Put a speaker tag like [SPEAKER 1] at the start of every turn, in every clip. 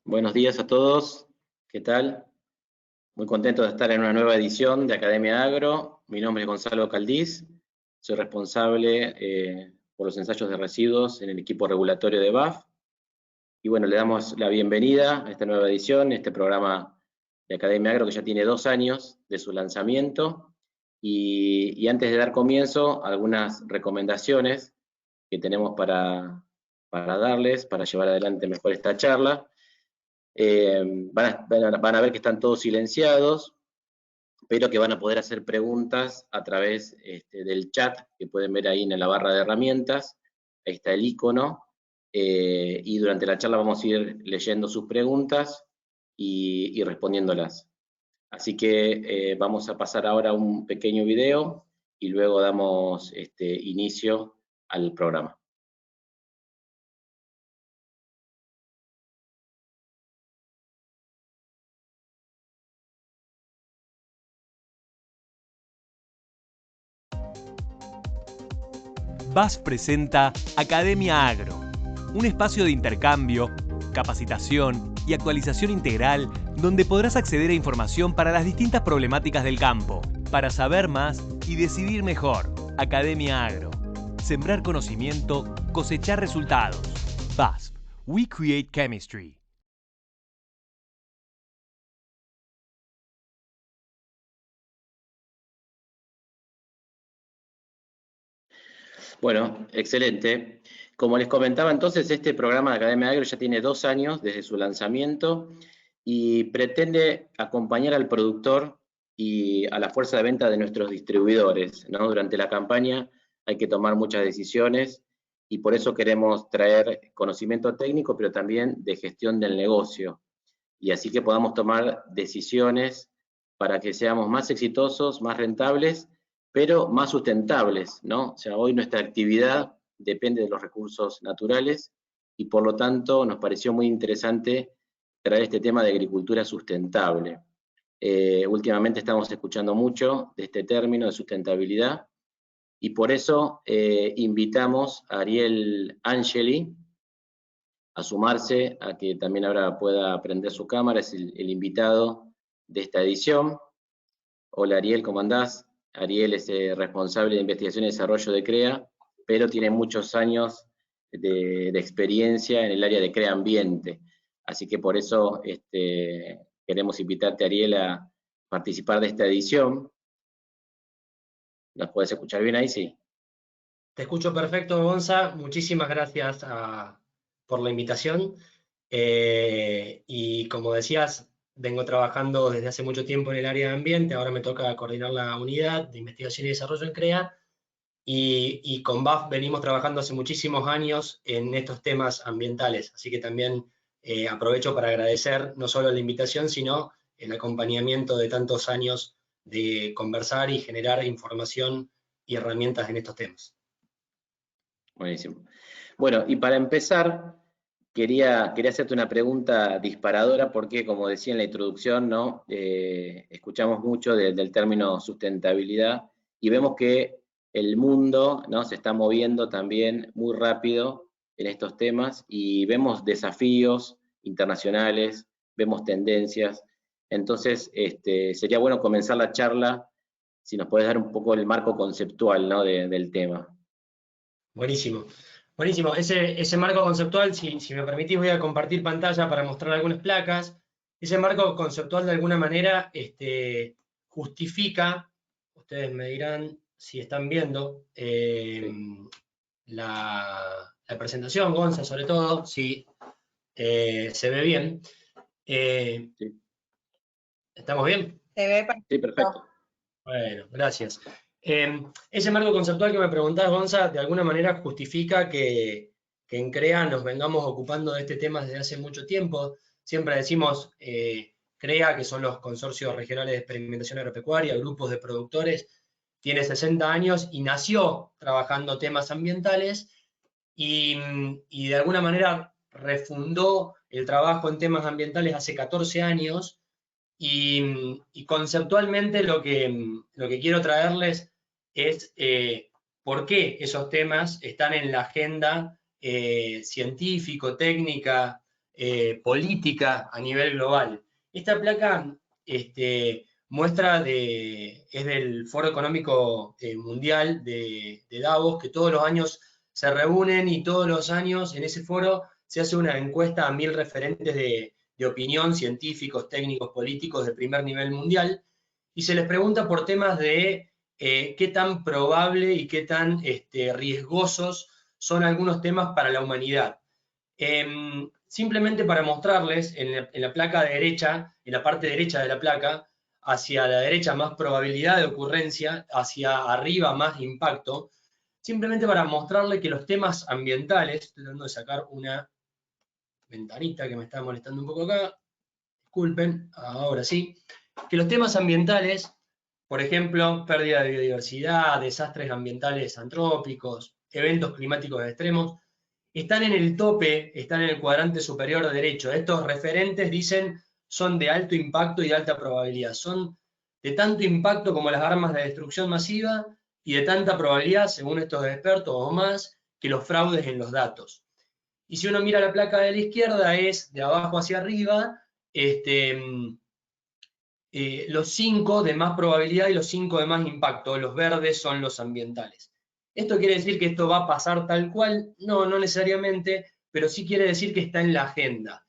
[SPEAKER 1] Buenos días a todos, ¿qué tal? Muy contento de estar en una nueva edición de Academia Agro. Mi nombre es Gonzalo Caldiz, soy responsable por los ensayos de residuos en el equipo regulatorio de BAF. Y bueno, le damos la bienvenida a esta nueva edición, este programa de Academia Agro que ya tiene 2 años de su lanzamiento. Y antes de dar comienzo, algunas recomendaciones que tenemos para darles, para llevar adelante mejor esta charla. Van a ver que están todos silenciados, pero que van a poder hacer preguntas a través del chat que pueden ver ahí en la barra de herramientas. Ahí está el icono. Y durante la charla vamos a ir leyendo sus preguntas y respondiéndolas. Así que vamos a pasar ahora a un pequeño video y luego damos inicio al programa.
[SPEAKER 2] BASF presenta Academia Agro, un espacio de intercambio, capacitación y actualización integral donde podrás acceder a información para las distintas problemáticas del campo, para saber más y decidir mejor. Academia Agro. Sembrar conocimiento, cosechar resultados. BASF. We create chemistry.
[SPEAKER 1] Bueno, excelente. Como les comentaba entonces, este programa de Academia Agro ya tiene 2 años desde su lanzamiento y pretende acompañar al productor y a la fuerza de venta de nuestros distribuidores, ¿no? Durante la campaña hay que tomar muchas decisiones y por eso queremos traer conocimiento técnico, pero también de gestión del negocio, y así que podamos tomar decisiones para que seamos más exitosos, más rentables, pero más sustentables, ¿no? O sea, hoy nuestra actividad depende de los recursos naturales y por lo tanto nos pareció muy interesante traer este tema de agricultura sustentable. Últimamente estamos escuchando mucho de este término de sustentabilidad y por eso invitamos a Ariel Angeli a sumarse, a que también ahora pueda prender su cámara, es el invitado de esta edición. Hola Ariel, ¿cómo andás? Ariel es responsable de investigación y desarrollo de CREA, pero tiene muchos años de experiencia en el área de CREA Ambiente. Así que por eso queremos invitarte, Ariel, a participar de esta edición. ¿Nos puedes escuchar bien ahí? Sí.
[SPEAKER 3] Te escucho perfecto, Gonza. Muchísimas gracias por la invitación. Y como decías, vengo trabajando desde hace mucho tiempo en el área de ambiente. Ahora me toca coordinar la unidad de investigación y desarrollo en CREA. Y con BAF venimos trabajando hace muchísimos años en estos temas ambientales. Así que también aprovecho para agradecer no solo la invitación, sino el acompañamiento de tantos años de conversar y generar información y herramientas en estos temas.
[SPEAKER 1] Buenísimo. Bueno, y para empezar, quería hacerte una pregunta disparadora porque, como decía en la introducción, ¿no? Escuchamos mucho del término sustentabilidad y vemos que el mundo, ¿no? Se está moviendo también muy rápido en estos temas y vemos desafíos internacionales, vemos tendencias. Entonces, sería bueno comenzar la charla si nos puedes dar un poco el marco conceptual, ¿no? del tema.
[SPEAKER 3] Buenísimo. Buenísimo. Ese marco conceptual, si me permitís, voy a compartir pantalla para mostrar algunas placas. Ese marco conceptual, de alguna manera, justifica, ustedes me dirán si están viendo la presentación, Gonza, sobre todo, si se ve bien.
[SPEAKER 1] Sí.
[SPEAKER 3] ¿Estamos bien?
[SPEAKER 4] Se ve perfecto.
[SPEAKER 1] Sí, perfecto.
[SPEAKER 3] Bueno, gracias. Ese marco conceptual que me preguntás, Gonza, de alguna manera justifica que en CREA nos vengamos ocupando de este tema desde hace mucho tiempo. Siempre decimos CREA, que son los consorcios regionales de experimentación agropecuaria, grupos de productores, tiene 60 años y nació trabajando temas ambientales y de alguna manera refundó el trabajo en temas ambientales hace 14 años. Y conceptualmente lo que quiero traerles es por qué esos temas están en la agenda científico, técnica política a nivel global. Esta placa muestra es del Foro Económico Mundial de Davos, que todos los años se reúnen y todos los años en ese foro se hace una encuesta a 1000 referentes de opinión, científicos, técnicos, políticos de primer nivel mundial, y se les pregunta por temas de qué tan probable y qué tan riesgosos son algunos temas para la humanidad. Simplemente para mostrarles, en la placa derecha, en la parte derecha de la placa, hacia la derecha más probabilidad de ocurrencia, hacia arriba más impacto, simplemente para mostrarle que los temas ambientales, estoy tratando de sacar una ventanita que me está molestando un poco acá, disculpen, ahora sí, que los temas ambientales, por ejemplo, pérdida de biodiversidad, desastres ambientales antrópicos, eventos climáticos extremos, están en el tope, están en el cuadrante superior derecho. Estos referentes dicen son de alto impacto y de alta probabilidad. Son de tanto impacto como las armas de destrucción masiva y de tanta probabilidad, según estos expertos o más, que los fraudes en los datos. Y si uno mira la placa de la izquierda, es de abajo hacia arriba, los 5 de más probabilidad y los 5 de más impacto. Los verdes son los ambientales. ¿Esto quiere decir que esto va a pasar tal cual? No, no necesariamente, pero sí quiere decir que está en la agenda.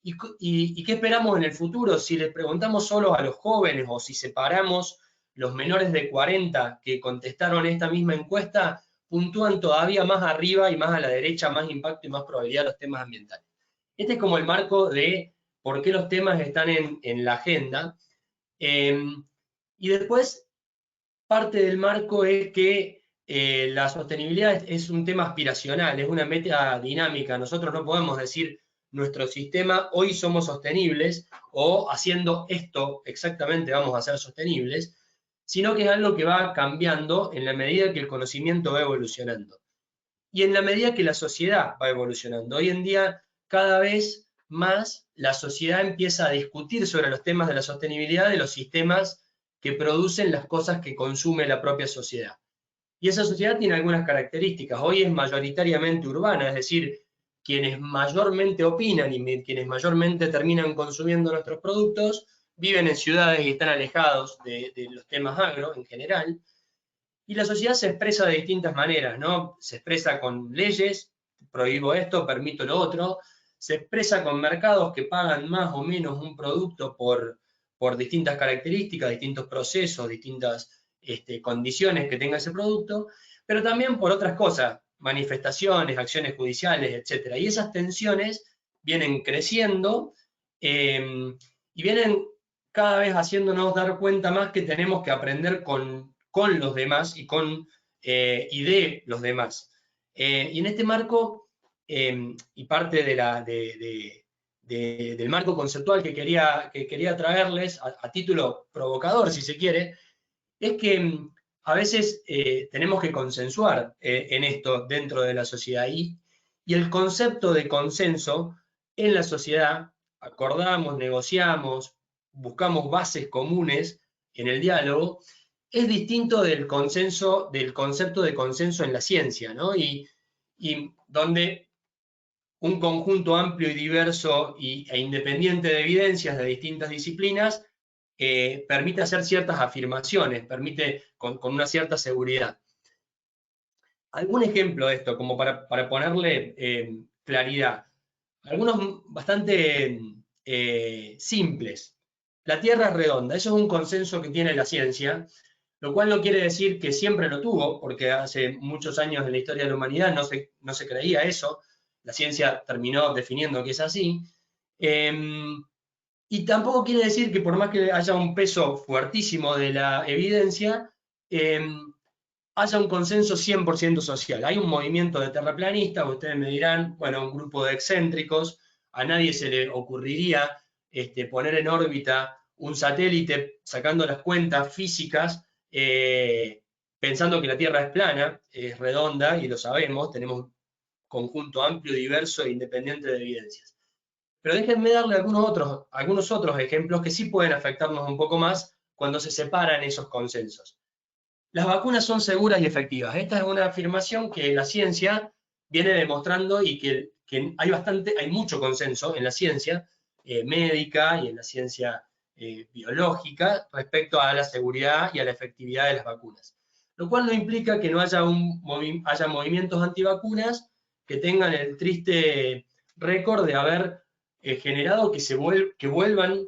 [SPEAKER 3] ¿Y qué esperamos en el futuro? Si les preguntamos solo a los jóvenes o si separamos los menores de 40 que contestaron esta misma encuesta, puntúan todavía más arriba y más a la derecha, más impacto y más probabilidad los temas ambientales. Este es como el marco de por qué los temas están en la agenda. Y después, parte del marco es que la sostenibilidad es un tema aspiracional, es una meta dinámica. Nosotros no podemos decir nuestro sistema hoy somos sostenibles o haciendo esto exactamente vamos a ser sostenibles, sino que es algo que va cambiando en la medida que el conocimiento va evolucionando. Y en la medida que la sociedad va evolucionando. Hoy en día, cada vez más, la sociedad empieza a discutir sobre los temas de la sostenibilidad de los sistemas que producen las cosas que consume la propia sociedad. Y esa sociedad tiene algunas características. Hoy es mayoritariamente urbana, es decir, quienes mayormente opinan y quienes mayormente terminan consumiendo nuestros productos viven en ciudades y están alejados de los temas agro en general. Y la sociedad se expresa de distintas maneras, ¿no? Se expresa con leyes, prohíbo esto, permito lo otro. Se expresa con mercados que pagan más o menos un producto por distintas características, distintos procesos, distintas condiciones que tenga ese producto, pero también por otras cosas, manifestaciones, acciones judiciales, etc. Y esas tensiones vienen creciendo y vienen cada vez haciéndonos dar cuenta más que tenemos que aprender con los demás y de los demás. Y en este marco, y parte del marco conceptual que quería traerles a título provocador, si se quiere, es que a veces tenemos que consensuar en esto dentro de la sociedad. Y el concepto de consenso en la sociedad, acordamos, negociamos, buscamos bases comunes en el diálogo, es distinto del concepto de consenso en la ciencia, ¿no? Y donde un conjunto amplio y diverso e independiente de evidencias de distintas disciplinas permite hacer ciertas afirmaciones, permite con una cierta seguridad. Algún ejemplo de esto, como para ponerle claridad. Algunos bastante simples. La Tierra es redonda, eso es un consenso que tiene la ciencia, lo cual no quiere decir que siempre lo tuvo, porque hace muchos años en la historia de la humanidad no se creía eso. La ciencia terminó definiendo que es así. Y tampoco quiere decir que por más que haya un peso fuertísimo de la evidencia, haya un consenso 100% social. Hay un movimiento de terraplanistas, ustedes me dirán, bueno, un grupo de excéntricos, a nadie se le ocurriría poner en órbita un satélite sacando las cuentas físicas, pensando que la Tierra es plana, es redonda, y lo sabemos, tenemos un conjunto amplio, diverso e independiente de evidencias. Pero déjenme darle algunos otros ejemplos que sí pueden afectarnos un poco más cuando se separan esos consensos. Las vacunas son seguras y efectivas. Esta es una afirmación que la ciencia viene demostrando y que hay mucho consenso en la ciencia médica y en la ciencia biológica respecto a la seguridad y a la efectividad de las vacunas. Lo cual no implica que no haya, haya movimientos antivacunas que tengan el triste récord de haber generado que vuelvan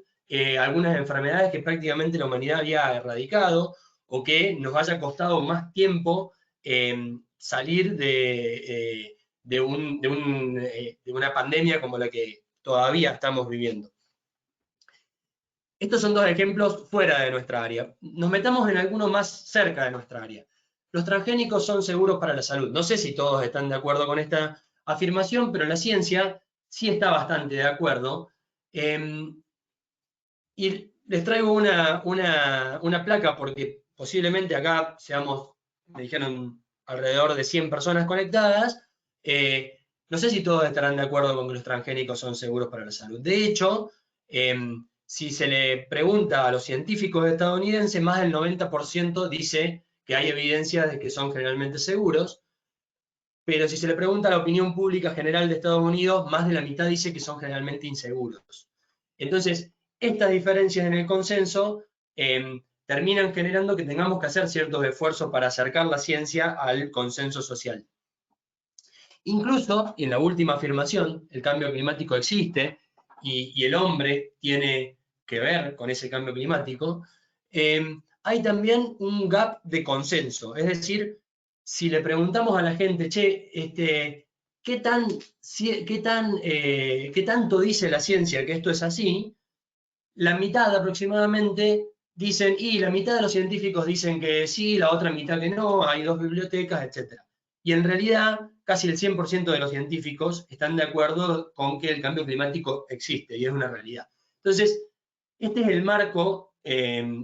[SPEAKER 3] algunas enfermedades que prácticamente la humanidad había erradicado, o que nos haya costado más tiempo salir de una pandemia como la que todavía estamos viviendo. Estos son dos ejemplos fuera de nuestra área. Nos metamos en alguno más cerca de nuestra área. Los transgénicos son seguros para la salud. No sé si todos están de acuerdo con esta afirmación, pero la ciencia sí está bastante de acuerdo. Y les traigo una placa porque posiblemente acá seamos, me dijeron, alrededor de 100 personas conectadas. No sé si todos estarán de acuerdo con que los transgénicos son seguros para la salud. De hecho, si se le pregunta a los científicos estadounidenses, más del 90% dice que hay evidencia de que son generalmente seguros, pero si se le pregunta a la opinión pública general de Estados Unidos, más de la mitad dice que son generalmente inseguros. Entonces, estas diferencias en el consenso terminan generando que tengamos que hacer ciertos esfuerzos para acercar la ciencia al consenso social. Incluso, y en la última afirmación, el cambio climático existe y el hombre tiene que ver con ese cambio climático, hay también un gap de consenso. Es decir, si le preguntamos a la gente, che, ¿qué tanto dice la ciencia que esto es así? La mitad aproximadamente dicen, y la mitad de los científicos dicen que sí, la otra mitad que no, hay 2 bibliotecas, etc. Y en realidad, casi el 100% de los científicos están de acuerdo con que el cambio climático existe y es una realidad. Entonces, este es el marco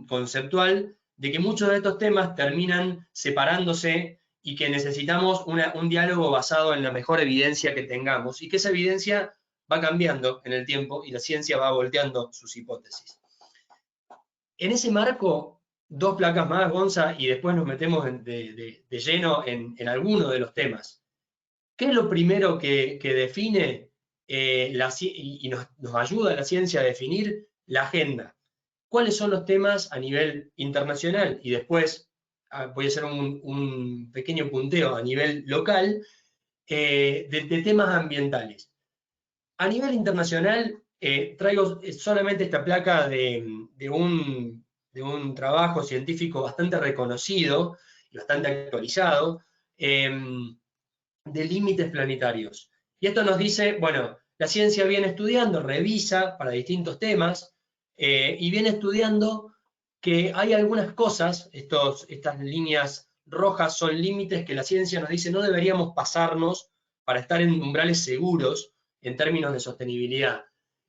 [SPEAKER 3] conceptual de que muchos de estos temas terminan separándose y que necesitamos un diálogo basado en la mejor evidencia que tengamos, y que esa evidencia va cambiando en el tiempo y la ciencia va volteando sus hipótesis. En ese marco, 2 placas más, Gonza, y después nos metemos de lleno en alguno de los temas. ¿Qué es lo primero que define y nos ayuda a la ciencia a definir la agenda? ¿Cuáles son los temas a nivel internacional? Y después voy a hacer un pequeño punteo a nivel local de temas ambientales. A nivel internacional, traigo solamente esta placa de un trabajo científico bastante reconocido y bastante actualizado, de límites planetarios. Y esto nos dice, bueno, la ciencia viene estudiando, revisa para distintos temas, y viene estudiando que hay algunas cosas, estas líneas rojas son límites que la ciencia nos dice no deberíamos pasarnos para estar en umbrales seguros en términos de sostenibilidad.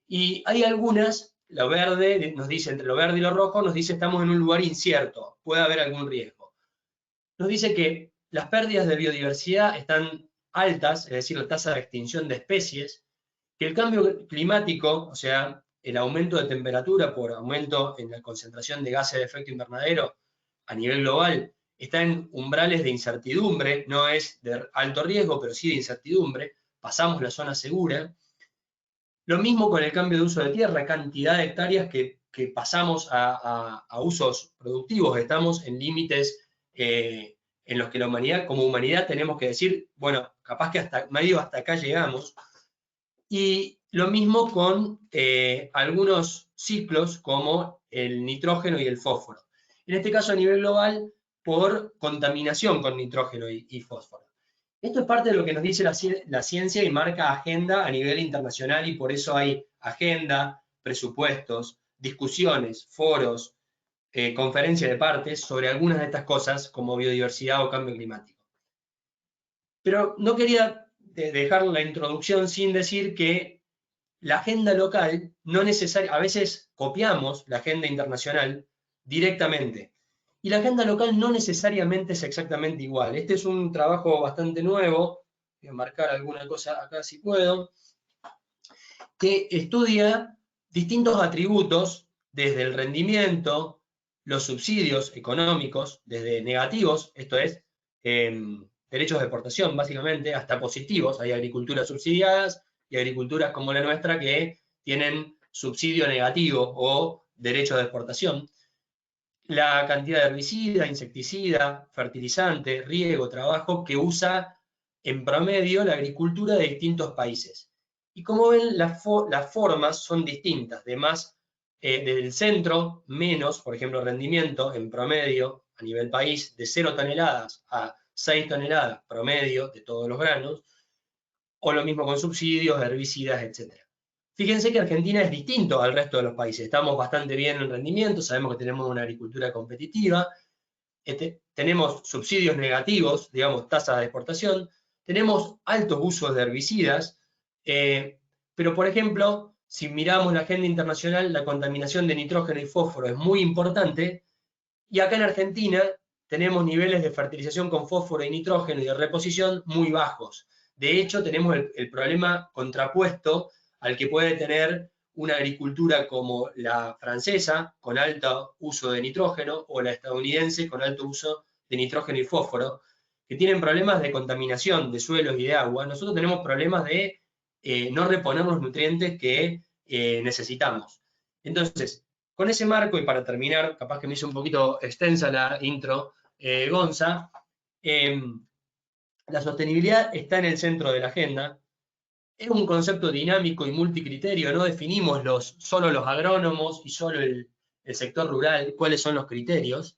[SPEAKER 3] Y hay algunas, lo verde nos dice, entre lo verde y lo rojo, nos dice estamos en un lugar incierto, puede haber algún riesgo. Nos dice que las pérdidas de biodiversidad están altas, es decir, la tasa de extinción de especies, que el cambio climático, o sea, el aumento de temperatura por aumento en la concentración de gases de efecto invernadero a nivel global, está en umbrales de incertidumbre, no es de alto riesgo, pero sí de incertidumbre, pasamos la zona segura. Lo mismo con el cambio de uso de tierra, cantidad de hectáreas que pasamos a usos productivos, estamos en límites en los que la humanidad, como humanidad, tenemos que decir, bueno, capaz que hasta acá llegamos. Y lo mismo con algunos ciclos como el nitrógeno y el fósforo. En este caso a nivel global, por contaminación con nitrógeno y fósforo. Esto es parte de lo que nos dice la ciencia y marca agenda a nivel internacional, y por eso hay agenda, presupuestos, discusiones, foros, conferencias de partes sobre algunas de estas cosas como biodiversidad o cambio climático. Pero no quería dejar la introducción sin decir que la agenda local no necesariamente, a veces copiamos la agenda internacional directamente, y la agenda local no necesariamente es exactamente igual. Este es un trabajo bastante nuevo, voy a marcar alguna cosa acá si puedo, que estudia distintos atributos desde el rendimiento, los subsidios económicos, desde negativos, esto es, derechos de exportación, básicamente, hasta positivos. Hay agriculturas subsidiadas y agriculturas como la nuestra que tienen subsidio negativo o derecho de exportación. La cantidad de herbicida, insecticida, fertilizante, riego, trabajo que usa en promedio la agricultura de distintos países. Y como ven, las formas son distintas, de más del centro, menos, por ejemplo, rendimiento en promedio a nivel país de 0 toneladas a 6 toneladas promedio de todos los granos, o lo mismo con subsidios, herbicidas, etc. Fíjense que Argentina es distinto al resto de los países. Estamos bastante bien en rendimiento, sabemos que tenemos una agricultura competitiva, tenemos subsidios negativos, digamos, tasas de exportación, tenemos altos usos de herbicidas, pero por ejemplo, si miramos la agenda internacional, la contaminación de nitrógeno y fósforo es muy importante, y acá en Argentina tenemos niveles de fertilización con fósforo y nitrógeno y de reposición muy bajos. De hecho, tenemos el problema contrapuesto al que puede tener una agricultura como la francesa, con alto uso de nitrógeno, o la estadounidense, con alto uso de nitrógeno y fósforo, que tienen problemas de contaminación de suelos y de agua. Nosotros tenemos problemas de no reponer los nutrientes que necesitamos. Entonces, con ese marco, y para terminar, capaz que me hizo un poquito extensa la intro, Gonza, la sostenibilidad está en el centro de la agenda. Es un concepto dinámico y multicriterio, no definimos solo los agrónomos y solo el sector rural cuáles son los criterios.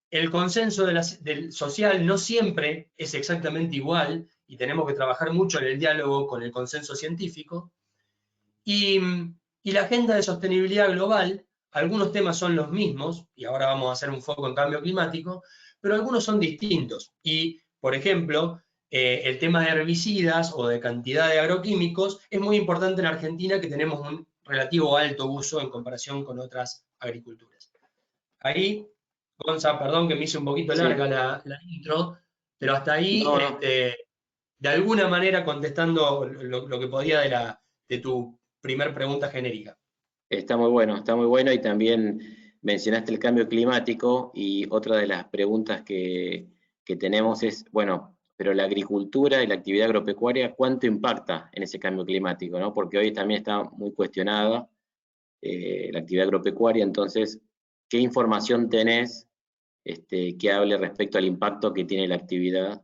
[SPEAKER 3] El consenso del social no siempre es exactamente igual y tenemos que trabajar mucho en el diálogo con el consenso científico. Y la agenda de sostenibilidad global, algunos temas son los mismos, y ahora vamos a hacer un foco en cambio climático, pero algunos son distintos. Y, por ejemplo, el tema de herbicidas o de cantidad de agroquímicos es muy importante en Argentina, que tenemos un relativo alto uso en comparación con otras agriculturas. Ahí, Gonza, perdón que me hice un poquito larga la intro, pero hasta ahí,
[SPEAKER 1] No.
[SPEAKER 3] de alguna manera contestando lo que podía de tu primer pregunta genérica.
[SPEAKER 1] Está muy bueno y también mencionaste el cambio climático y otra de las preguntas que tenemos es, bueno, pero la agricultura y la actividad agropecuaria, ¿cuánto impacta en ese cambio climático? ¿No? Porque hoy también está muy cuestionada la actividad agropecuaria, entonces, ¿qué información tenés que hable respecto al impacto que tiene la actividad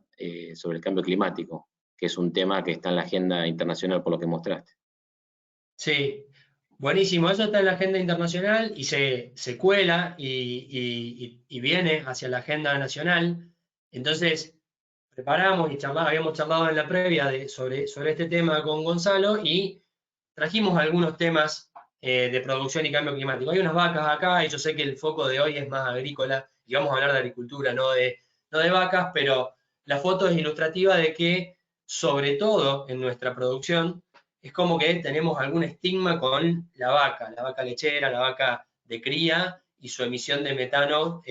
[SPEAKER 1] sobre el cambio climático? Que es un tema que está en la agenda internacional por lo que mostraste.
[SPEAKER 3] Sí, buenísimo. Eso está en la agenda internacional y se cuela y viene hacia la agenda nacional. Entonces, preparamos y habíamos charlado en la previa sobre este tema con Gonzalo y trajimos algunos temas de producción y cambio climático. Hay unas vacas acá y yo sé que el foco de hoy es más agrícola y vamos a hablar de agricultura, no de vacas, pero la foto es ilustrativa de que, sobre todo en nuestra producción, es como que tenemos algún estigma con la vaca lechera, la vaca de cría y su emisión de metano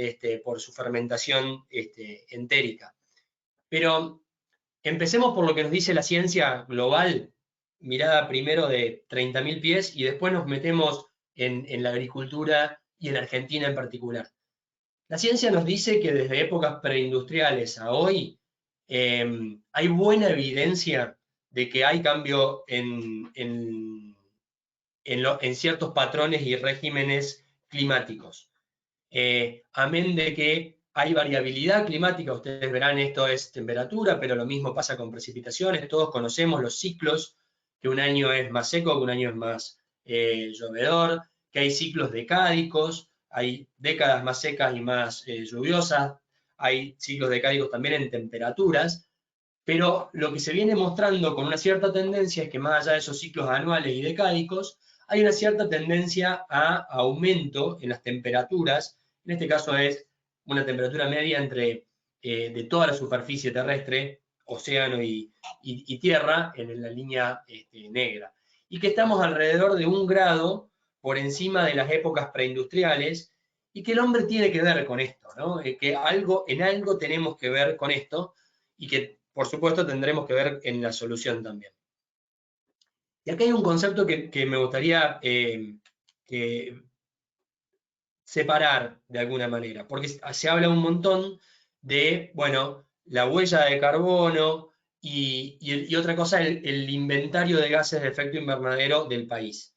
[SPEAKER 3] por su fermentación entérica. Pero empecemos por lo que nos dice la ciencia global, mirada primero de 30.000 pies y después nos metemos en la agricultura y en Argentina en particular. La ciencia nos dice que desde épocas preindustriales a hoy hay buena evidencia de que hay cambio en ciertos patrones y regímenes climáticos. Amén de que hay variabilidad climática, ustedes verán, esto es temperatura, pero lo mismo pasa con precipitaciones, todos conocemos los ciclos, que un año es más seco, que un año es más llovedor, que hay ciclos decádicos, hay décadas más secas y más lluviosas, hay ciclos decádicos también en temperaturas, pero lo que se viene mostrando con una cierta tendencia es que más allá de esos ciclos anuales y decádicos, hay una cierta tendencia a aumento en las temperaturas. En este caso es una temperatura media entre de toda la superficie terrestre, océano y tierra, en la línea negra. Y que estamos alrededor de 1 grado por encima de las épocas preindustriales, y que el hombre tiene que ver con esto, ¿no? Que en algo tenemos que ver con esto, y que por supuesto tendremos que ver en la solución también. Y acá hay un concepto que me gustaría separar de alguna manera, porque se habla un montón de, bueno, la huella de carbono y otra cosa, el inventario de gases de efecto invernadero del país.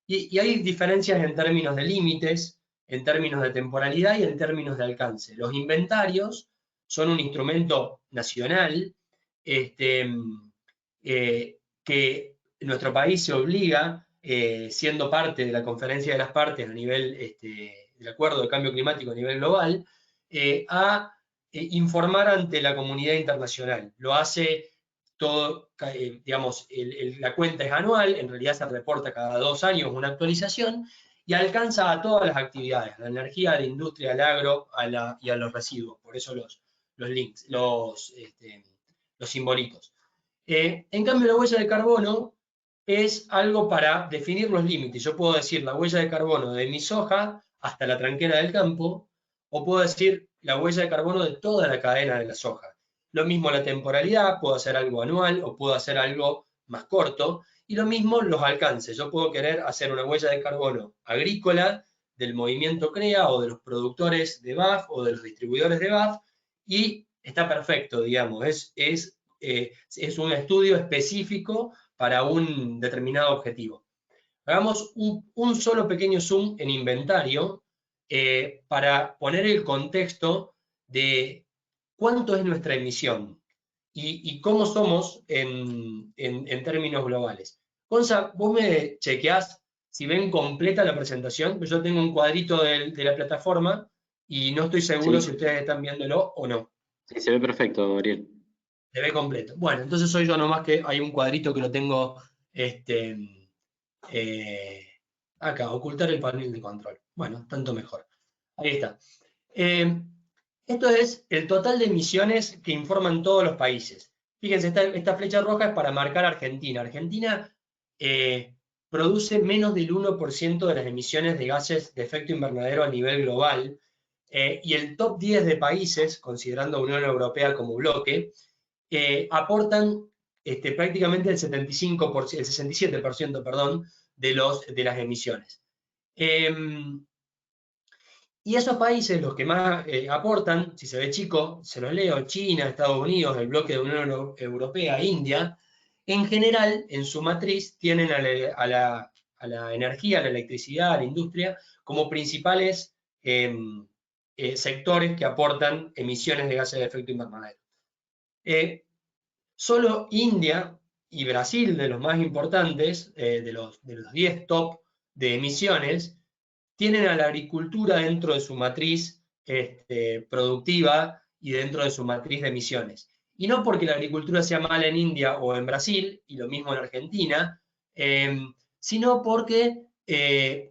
[SPEAKER 3] Y hay diferencias en términos de límites, en términos de temporalidad y en términos de alcance. Los inventarios son un instrumento nacional que nuestro país se obliga, siendo parte de la Conferencia de las Partes a nivel del Acuerdo de Cambio Climático a nivel global, a informar ante la comunidad internacional. Lo hace todo, digamos, la cuenta es anual, en realidad se reporta cada 2 años una actualización, y alcanza a todas las actividades, a la energía, a la industria, al agro y a los residuos, por eso los links, los simbolitos. En cambio, la huella de carbono es algo para definir los límites. Yo puedo decir la huella de carbono de mi soja hasta la tranquera del campo, o puedo decir la huella de carbono de toda la cadena de la soja. Lo mismo la temporalidad, puedo hacer algo anual o puedo hacer algo más corto, y lo mismo los alcances. Yo puedo querer hacer una huella de carbono agrícola del movimiento CREA o de los productores de BAF o de los distribuidores de BAF, y está perfecto, digamos, es un estudio específico para un determinado objetivo. Hagamos un solo pequeño zoom en inventario para poner el contexto de cuánto es nuestra emisión y cómo somos en términos globales. Gonza, vos me chequeás si ven completa la presentación. Yo tengo un cuadrito de la plataforma y no estoy seguro si ustedes están viéndolo o no.
[SPEAKER 1] Sí, se ve perfecto, Gabriel.
[SPEAKER 3] Se ve completo. Bueno, entonces soy yo nomás que hay un cuadrito que lo tengo acá, ocultar el panel de control. Bueno, tanto mejor. Ahí está. Esto es el total de emisiones que informan todos los países. Fíjense, esta flecha roja es para marcar Argentina. Argentina produce menos del 1% de las emisiones de gases de efecto invernadero a nivel global. Y el top 10 de países, considerando a Unión Europea como bloque, aportan prácticamente el 67%, perdón, de las emisiones. Y esos países, los que más aportan, si se ve chico, se los leo: China, Estados Unidos, el bloque de Unión Europea, India, en general, en su matriz, tienen a la energía, a la electricidad, a la industria, como principales sectores que aportan emisiones de gases de efecto invernadero. Solo India y Brasil, de los más importantes, de los 10 top de emisiones, tienen a la agricultura dentro de su matriz productiva y dentro de su matriz de emisiones. Y no porque la agricultura sea mala en India o en Brasil, y lo mismo en Argentina, sino porque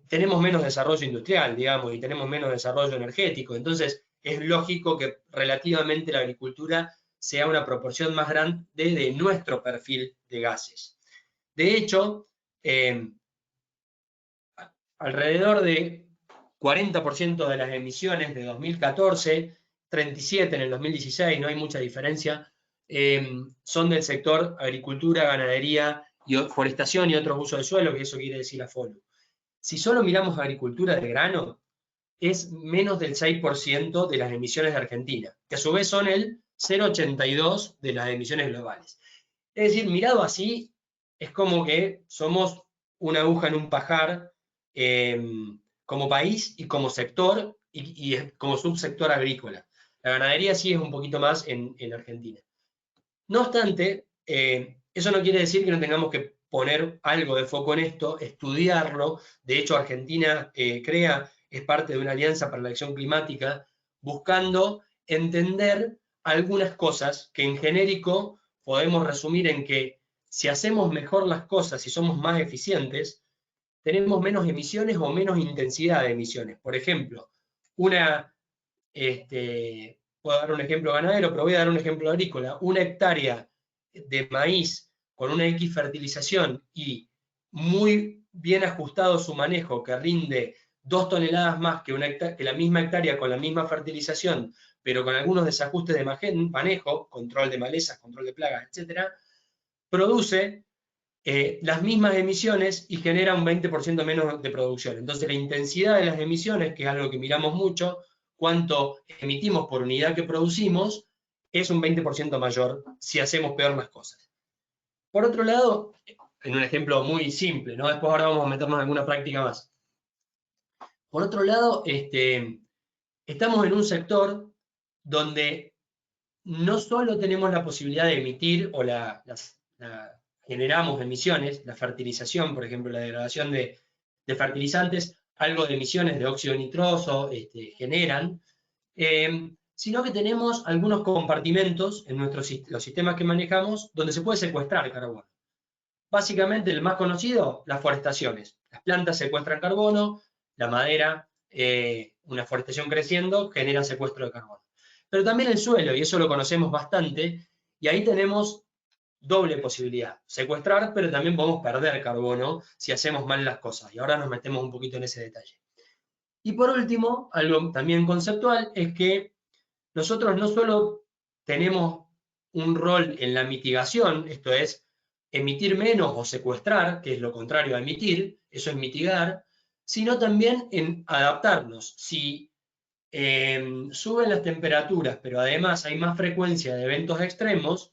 [SPEAKER 3] tenemos menos desarrollo industrial, digamos, y tenemos menos desarrollo energético. Entonces, es lógico que relativamente la agricultura sea una proporción más grande de nuestro perfil de gases. De hecho, alrededor de 40% de las emisiones de 2014, 37% en el 2016, no hay mucha diferencia, son del sector agricultura, ganadería, y forestación y otros usos de suelo, que eso quiere decir AFOLU. Si solo miramos agricultura de grano, es menos del 6% de las emisiones de Argentina, que a su vez son el 0,82% de las emisiones globales. Es decir, mirado así, es como que somos una aguja en un pajar como país y como sector y como subsector agrícola. La ganadería sí es un poquito más en Argentina. No obstante, eso no quiere decir que no tengamos que poner algo de foco en esto, estudiarlo. De hecho, Argentina CREA es parte de una alianza para la acción climática, buscando entender algunas cosas que en genérico podemos resumir en que si hacemos mejor las cosas, si somos más eficientes, tenemos menos emisiones o menos intensidad de emisiones. Por ejemplo, puedo dar un ejemplo ganadero, pero voy a dar un ejemplo agrícola. Una hectárea de maíz con una X fertilización y muy bien ajustado su manejo, que rinde 2 toneladas más que la misma hectárea con la misma fertilización, pero con algunos desajustes de manejo, control de malezas, control de plagas, etc., produce las mismas emisiones y genera un 20% menos de producción. Entonces la intensidad de las emisiones, que es algo que miramos mucho, cuánto emitimos por unidad que producimos, es un 20% mayor si hacemos peor las cosas. Por otro lado, en un ejemplo muy simple, ¿no? Después ahora vamos a meternos en alguna práctica más. Por otro lado, estamos en un sector donde no solo tenemos la posibilidad de emitir o generamos emisiones, la fertilización, por ejemplo, la degradación de fertilizantes, algo de emisiones de óxido nitroso generan, sino que tenemos algunos compartimentos en los sistemas que manejamos donde se puede secuestrar carbono. Básicamente el más conocido, las forestaciones. Las plantas secuestran carbono, la madera, una forestación creciendo, genera secuestro de carbono. Pero también el suelo, y eso lo conocemos bastante, y ahí tenemos doble posibilidad, secuestrar, pero también podemos perder carbono si hacemos mal las cosas, y ahora nos metemos un poquito en ese detalle. Y por último, algo también conceptual, es que nosotros no solo tenemos un rol en la mitigación, esto es, emitir menos o secuestrar, que es lo contrario a emitir, eso es mitigar, sino también en adaptarnos. Si suben las temperaturas, pero además hay más frecuencia de eventos extremos,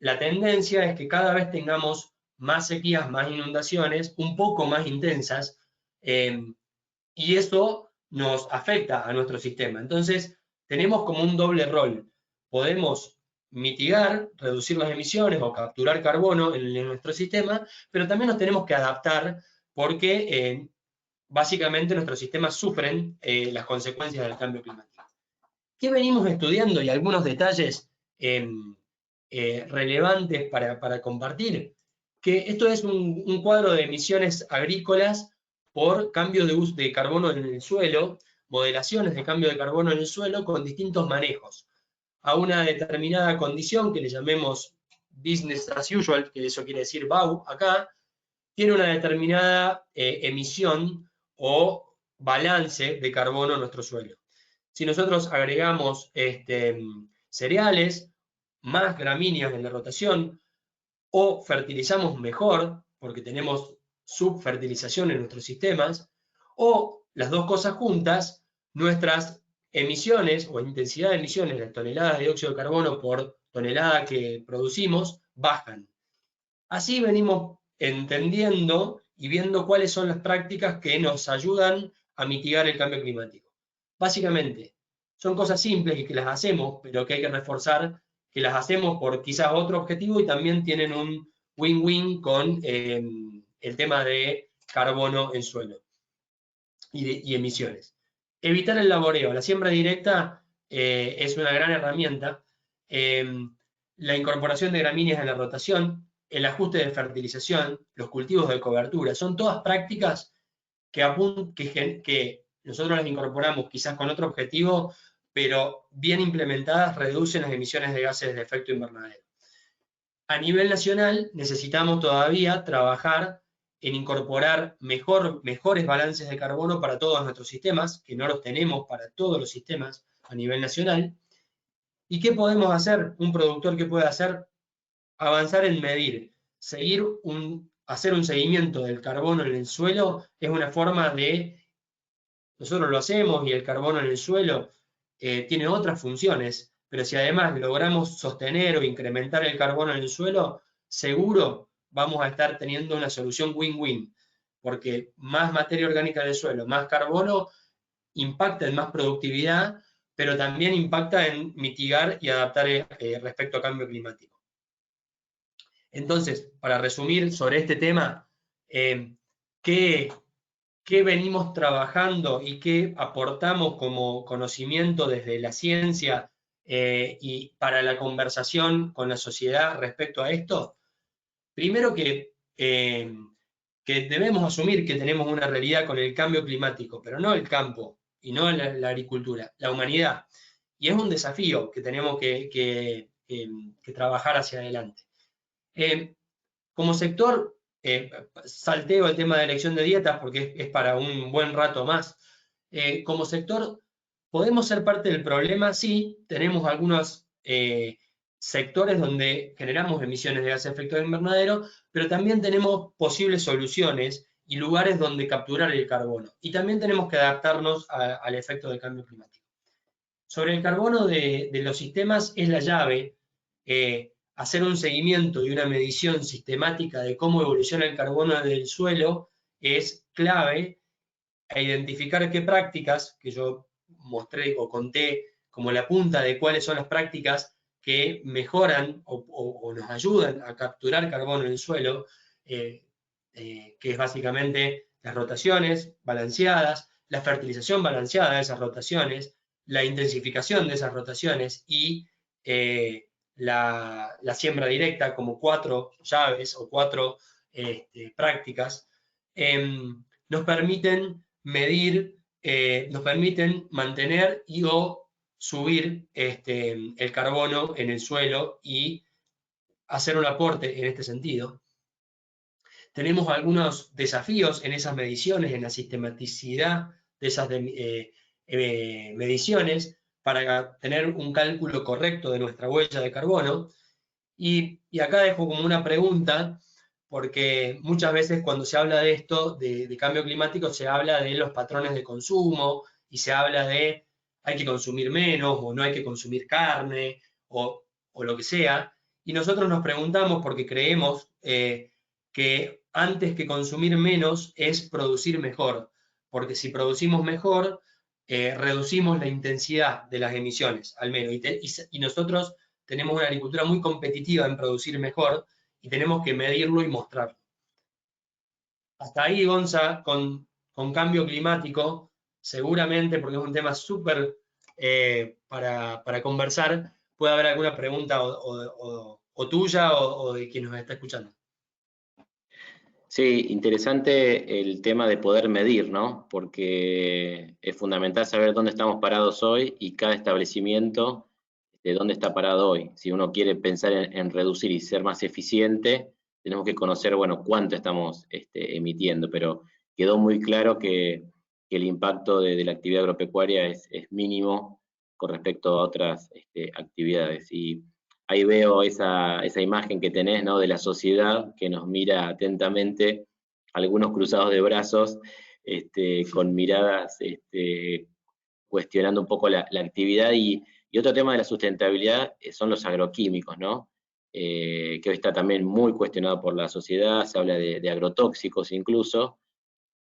[SPEAKER 3] la tendencia es que cada vez tengamos más sequías, más inundaciones, un poco más intensas, y eso nos afecta a nuestro sistema. Entonces, tenemos como un doble rol. Podemos mitigar, reducir las emisiones o capturar carbono en nuestro sistema, pero también nos tenemos que adaptar porque básicamente nuestros sistemas sufren las consecuencias del cambio climático. ¿Qué venimos estudiando? Y algunos detalles relevantes para compartir. Que esto es un cuadro de emisiones agrícolas por cambio de uso de carbono en el suelo, modelaciones de cambio de carbono en el suelo con distintos manejos. A una determinada condición que le llamemos business as usual, que eso quiere decir BAU acá, tiene una determinada emisión o balance de carbono en nuestro suelo. Si nosotros agregamos cereales, más gramíneas en la rotación, o fertilizamos mejor, porque tenemos subfertilización en nuestros sistemas, o las dos cosas juntas, nuestras emisiones o intensidad de emisiones de toneladas de dióxido de carbono por tonelada que producimos bajan. Así venimos entendiendo y viendo cuáles son las prácticas que nos ayudan a mitigar el cambio climático. Básicamente, son cosas simples y que las hacemos, pero que hay que reforzar que las hacemos por quizás otro objetivo y también tienen un win-win con el tema de carbono en suelo y emisiones. Evitar el laboreo. La siembra directa es una gran herramienta. La incorporación de gramíneas en la rotación, el ajuste de fertilización, los cultivos de cobertura, son todas prácticas que nosotros las incorporamos quizás con otro objetivo, pero bien implementadas reducen las emisiones de gases de efecto invernadero. A nivel nacional necesitamos todavía trabajar en incorporar mejores balances de carbono para todos nuestros sistemas, que no los tenemos para todos los sistemas a nivel nacional. ¿Y qué podemos hacer? Un productor que puede hacer, avanzar en medir, hacer un seguimiento del carbono en el suelo, es una forma de, nosotros lo hacemos y el carbono en el suelo tiene otras funciones, pero si además logramos sostener o incrementar el carbono en el suelo, seguro vamos a estar teniendo una solución win-win, porque más materia orgánica del suelo, más carbono, impacta en más productividad, pero también impacta en mitigar y adaptar respecto a cambio climático. Entonces, para resumir sobre este tema, ¿qué venimos trabajando y qué aportamos como conocimiento desde la ciencia y para la conversación con la sociedad respecto a esto? Primero que debemos asumir que tenemos una realidad con el cambio climático, pero no el campo y no la agricultura, la humanidad. Y es un desafío que tenemos que trabajar hacia adelante. Como sector, salteo el tema de elección de dietas porque es para un buen rato más. Como sector, ¿podemos ser parte del problema? Sí, tenemos algunos sectores donde generamos emisiones de gases de efecto invernadero, pero también tenemos posibles soluciones y lugares donde capturar el carbono. Y también tenemos que adaptarnos al efecto del cambio climático. Sobre el carbono de los sistemas es la llave. Hacer un seguimiento y una medición sistemática de cómo evoluciona el carbono del suelo es clave, a identificar qué prácticas, que yo mostré o conté como la punta de cuáles son las prácticas que mejoran o nos ayudan a capturar carbono en el suelo, que es básicamente las rotaciones balanceadas, la fertilización balanceada de esas rotaciones, la intensificación de esas rotaciones y la siembra directa como 4 llaves o 4 prácticas, nos permiten medir, nos permiten mantener y o subir el carbono en el suelo y hacer un aporte en este sentido. Tenemos algunos desafíos en esas mediciones, en la sistematicidad de esas mediciones para tener un cálculo correcto de nuestra huella de carbono. Y acá dejo como una pregunta, porque muchas veces cuando se habla de esto, de cambio climático, se habla de los patrones de consumo y se habla de hay que consumir menos o no hay que consumir carne o lo que sea. Y nosotros nos preguntamos porque creemos que antes que consumir menos es producir mejor, porque si producimos mejor, reducimos la intensidad de las emisiones, al menos. Y nosotros tenemos una agricultura muy competitiva en producir mejor y tenemos que medirlo y mostrarlo. Hasta ahí, Gonza, con cambio climático, seguramente, porque es un tema súper para conversar, puede haber alguna pregunta o tuya o de quien nos está escuchando.
[SPEAKER 1] Sí, interesante el tema de poder medir, ¿no? Porque es fundamental saber dónde estamos parados hoy y cada establecimiento de dónde está parado hoy. Si uno quiere pensar en reducir y ser más eficiente, tenemos que conocer, bueno, cuánto estamos emitiendo, pero quedó muy claro que el impacto de la actividad agropecuaria es mínimo con respecto a otras actividades. Y ahí veo esa imagen que tenés, ¿no? De la sociedad que nos mira atentamente, algunos cruzados de brazos, con miradas cuestionando un poco la actividad. Y otro tema de la sustentabilidad son los agroquímicos, ¿no? Que hoy está también muy cuestionado por la sociedad, se habla de agrotóxicos incluso,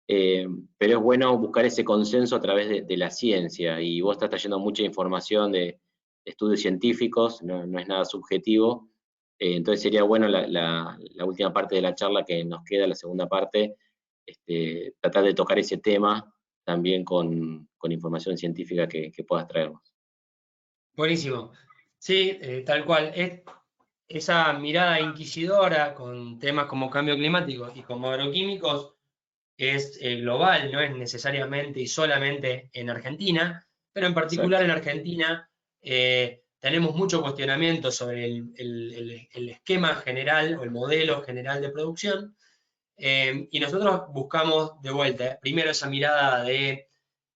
[SPEAKER 1] pero es bueno buscar ese consenso a través de la ciencia, y vos estás trayendo mucha información de estudios científicos, no es nada subjetivo, entonces sería bueno la última parte de la charla que nos queda, la segunda parte, tratar de tocar ese tema también con información científica que puedas traernos.
[SPEAKER 3] Buenísimo. Sí, tal cual. Esa mirada inquisidora con temas como cambio climático y como agroquímicos es global, no es necesariamente y solamente en Argentina, pero en particular en Argentina tenemos mucho cuestionamiento sobre el esquema general o el modelo general de producción, y nosotros buscamos de vuelta, primero esa mirada de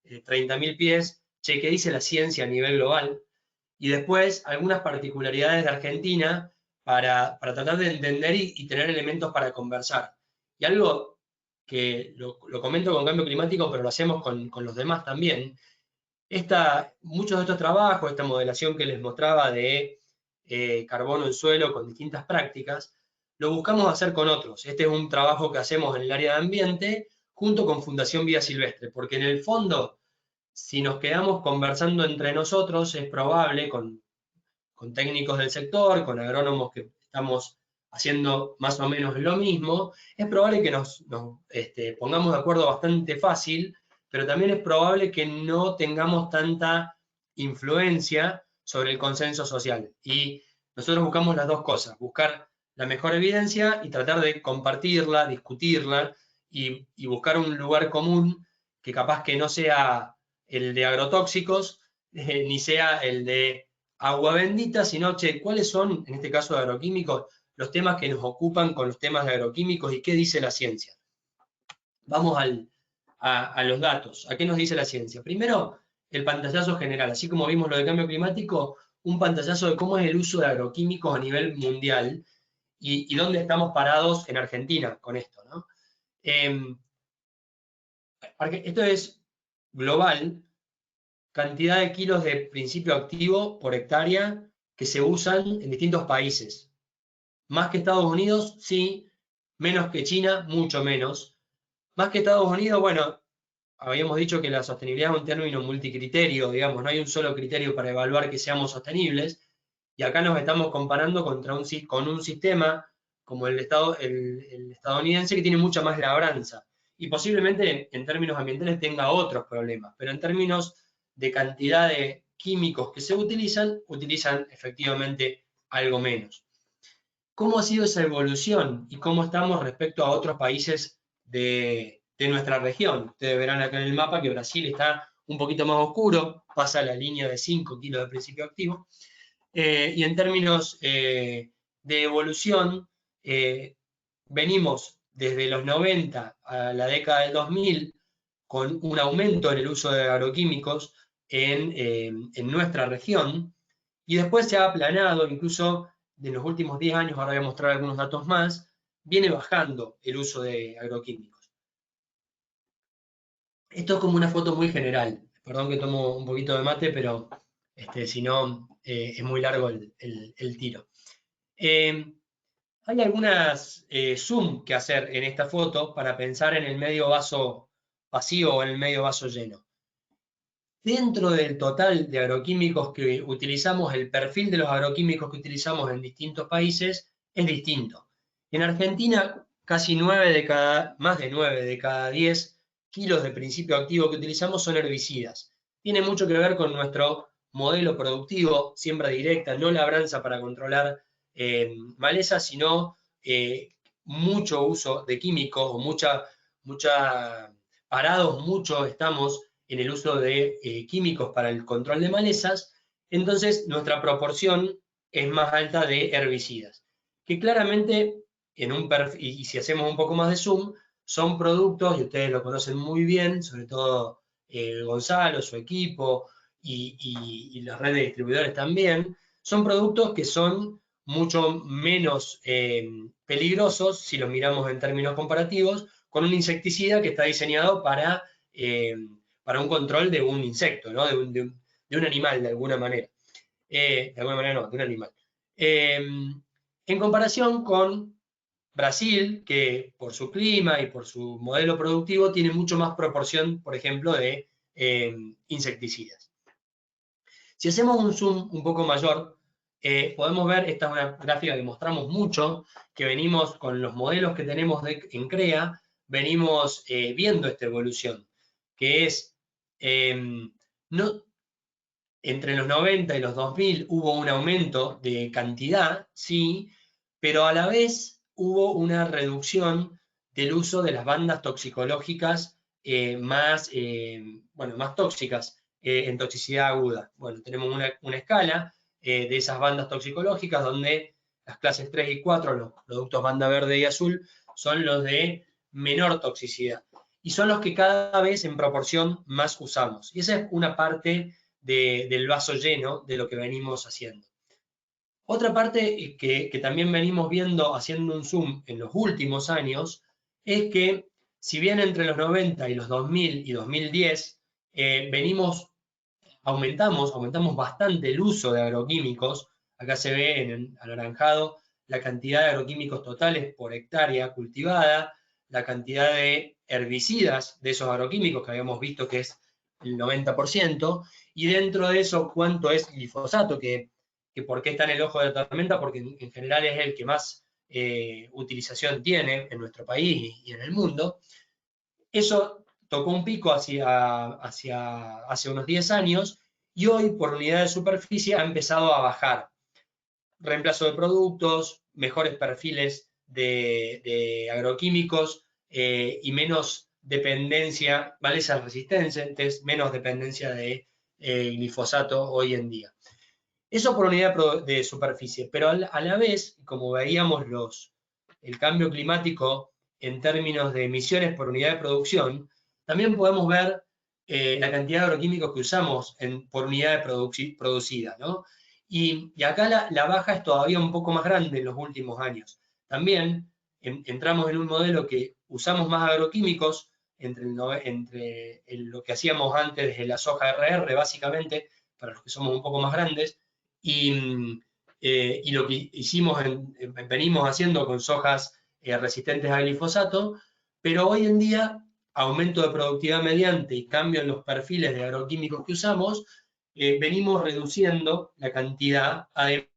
[SPEAKER 3] 30.000 pies, che, ¿qué dice la ciencia a nivel global? Y después algunas particularidades de Argentina para tratar de entender y tener elementos para conversar. Y algo que lo comento con cambio climático, pero lo hacemos con los demás también, muchos de estos trabajos, esta modelación que les mostraba de carbono en suelo con distintas prácticas, lo buscamos hacer con otros. Este es un trabajo que hacemos en el área de ambiente junto con Fundación Vida Silvestre, porque en el fondo, si nos quedamos conversando entre nosotros, es probable, con técnicos del sector, con agrónomos que estamos haciendo más o menos lo mismo, es probable que nos pongamos de acuerdo bastante fácil, pero también es probable que no tengamos tanta influencia sobre el consenso social. Y nosotros buscamos las dos cosas, buscar la mejor evidencia y tratar de compartirla, discutirla y buscar un lugar común que capaz que no sea el de agrotóxicos, ni sea el de agua bendita, sino, che, ¿cuáles son, en este caso de agroquímicos, los temas que nos ocupan con los temas de agroquímicos y qué dice la ciencia? Vamos a los datos. ¿A qué nos dice la ciencia? Primero, el pantallazo general. Así como vimos lo de cambio climático, un pantallazo de cómo es el uso de agroquímicos a nivel mundial y dónde estamos parados en Argentina con esto, ¿no? Esto es global, cantidad de kilos de principio activo por hectárea que se usan en distintos países. Más que Estados Unidos, sí. Menos que China, mucho menos. Más que Estados Unidos, bueno, habíamos dicho que la sostenibilidad es un término multicriterio, digamos, no hay un solo criterio para evaluar que seamos sostenibles, y acá nos estamos comparando con un sistema como el estadounidense, que tiene mucha más labranza, y posiblemente en términos ambientales tenga otros problemas, pero en términos de cantidad de químicos que se utilizan efectivamente algo menos. ¿Cómo ha sido esa evolución y cómo estamos respecto a otros países de nuestra región? Ustedes verán acá en el mapa que Brasil está un poquito más oscuro, pasa la línea de 5 kilos de principio activo, y en términos de evolución, venimos desde los 90 a la década del 2000 con un aumento en el uso de agroquímicos en nuestra región, y después se ha aplanado, incluso de los últimos 10 años, ahora voy a mostrar algunos datos más, viene bajando el uso de agroquímicos. Esto es como una foto muy general. Perdón que tomo un poquito de mate, pero si no, es muy largo el tiro. Hay algunas zoom que hacer en esta foto para pensar en el medio vaso vacío o en el medio vaso lleno. Dentro del total de agroquímicos que utilizamos, el perfil de los agroquímicos que utilizamos en distintos países es distinto. En Argentina, más de 9 de cada 10 kilos de principio activo que utilizamos son herbicidas. Tiene mucho que ver con nuestro modelo productivo, siembra directa, no labranza para controlar malezas, sino mucho uso de químicos o parados mucho estamos en el uso de químicos para el control de malezas, entonces nuestra proporción es más alta de herbicidas, que claramente y si hacemos un poco más de zoom, son productos, y ustedes lo conocen muy bien, sobre todo Gonzalo, su equipo y la red de distribuidores también, son productos que son mucho menos peligrosos, si los miramos en términos comparativos, con un insecticida que está diseñado para un control de un insecto, ¿no? de un animal, de alguna manera. De alguna manera no, de un animal. En comparación con Brasil, que por su clima y por su modelo productivo tiene mucho más proporción, por ejemplo, de insecticidas. Si hacemos un zoom un poco mayor, podemos ver, esta es una gráfica que mostramos mucho, que venimos con los modelos que tenemos en CREA, venimos viendo esta evolución, que es, entre los 90 y los 2000 hubo un aumento de cantidad, sí, pero a la vez hubo una reducción del uso de las bandas toxicológicas más tóxicas en toxicidad aguda. Bueno, tenemos una escala de esas bandas toxicológicas donde las clases 3 y 4, los productos banda verde y azul, son los de menor toxicidad. Y son los que cada vez en proporción más usamos. Y esa es una parte del vaso lleno de lo que venimos haciendo. Otra parte que también venimos viendo, haciendo un zoom en los últimos años, es que si bien entre los 90 y los 2000 y 2010 aumentamos bastante el uso de agroquímicos, acá se ve en el anaranjado la cantidad de agroquímicos totales por hectárea cultivada, la cantidad de herbicidas de esos agroquímicos que habíamos visto que es el 90%, y dentro de eso cuánto es glifosato, que por qué está en el ojo de la tormenta, porque en general es el que más utilización tiene en nuestro país y en el mundo. Eso tocó un pico hace unos 10 años y hoy por unidad de superficie ha empezado a bajar. Reemplazo de productos, mejores perfiles de agroquímicos y menos dependencia, malezas resistentes, menos dependencia de glifosato hoy en día. Eso por unidad de superficie, pero a la vez, como veíamos el cambio climático en términos de emisiones por unidad de producción, también podemos ver la cantidad de agroquímicos que usamos por unidad producida, ¿no? Y acá la baja es todavía un poco más grande en los últimos años. También entramos en un modelo que usamos más agroquímicos, entre lo que hacíamos antes de la soja RR, básicamente, para los que somos un poco más grandes, y lo que venimos haciendo con sojas resistentes al glifosato, pero hoy en día, aumento de productividad mediante y cambio en los perfiles de agroquímicos que usamos, venimos reduciendo la cantidad, además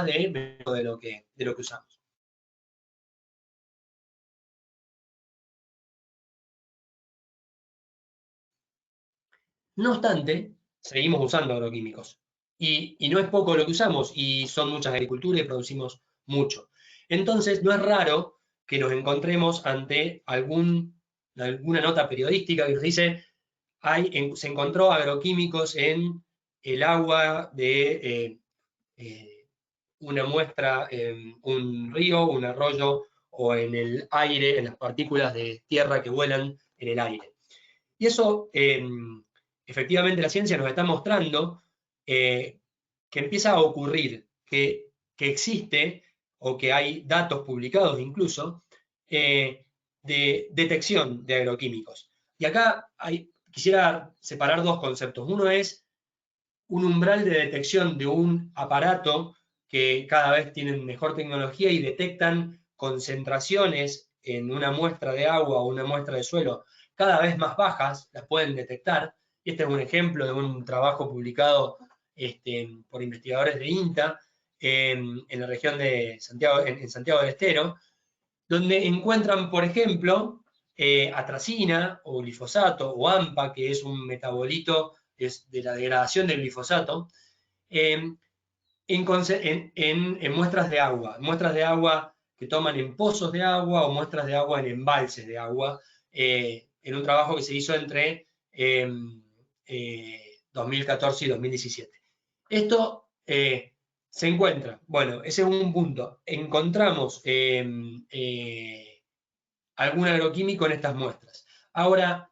[SPEAKER 3] de lo que usamos. No obstante, seguimos usando agroquímicos. Y no es poco lo que usamos, y son muchas agriculturas y producimos mucho. Entonces, no es raro que nos encontremos ante alguna nota periodística que nos dice se encontró agroquímicos en el agua de una muestra en un río, un arroyo, o en el aire, en las partículas de tierra que vuelan en el aire. Y eso, efectivamente, la ciencia nos está mostrando que empieza a ocurrir, que existe, o que hay datos publicados incluso, de detección de agroquímicos. Y acá quisiera separar dos conceptos. Uno es un umbral de detección de un aparato que cada vez tienen mejor tecnología y detectan concentraciones en una muestra de agua o una muestra de suelo cada vez más bajas, las pueden detectar. Este es un ejemplo de un trabajo publicado por investigadores de INTA en la región de Santiago, en Santiago del Estero, donde encuentran, por ejemplo, atracina o glifosato o AMPA, que es un metabolito de la degradación del glifosato, en muestras de agua que toman en pozos de agua o muestras de agua en embalses de agua, en un trabajo que se hizo entre 2014 y 2017. Esto se encuentra, bueno, ese es un punto. Encontramos algún agroquímico en estas muestras. Ahora,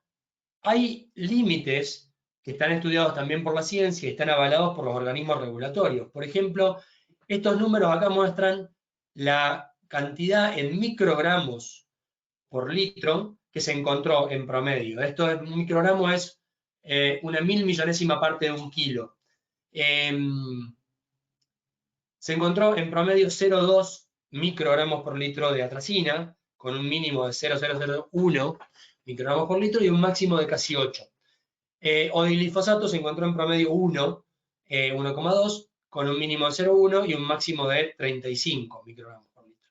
[SPEAKER 3] hay límites que están estudiados también por la ciencia y están avalados por los organismos regulatorios. Por ejemplo, estos números acá muestran la cantidad en microgramos por litro que se encontró en promedio. Un microgramo es una 1.000.000.000ª parte de un kilo. Se encontró en promedio 0,2 microgramos por litro de atracina, con un mínimo de 0,001 microgramos por litro y un máximo de casi 8. O de glifosato se encontró en promedio 1,2, con un mínimo de 0,1 y un máximo de 35 microgramos por litro.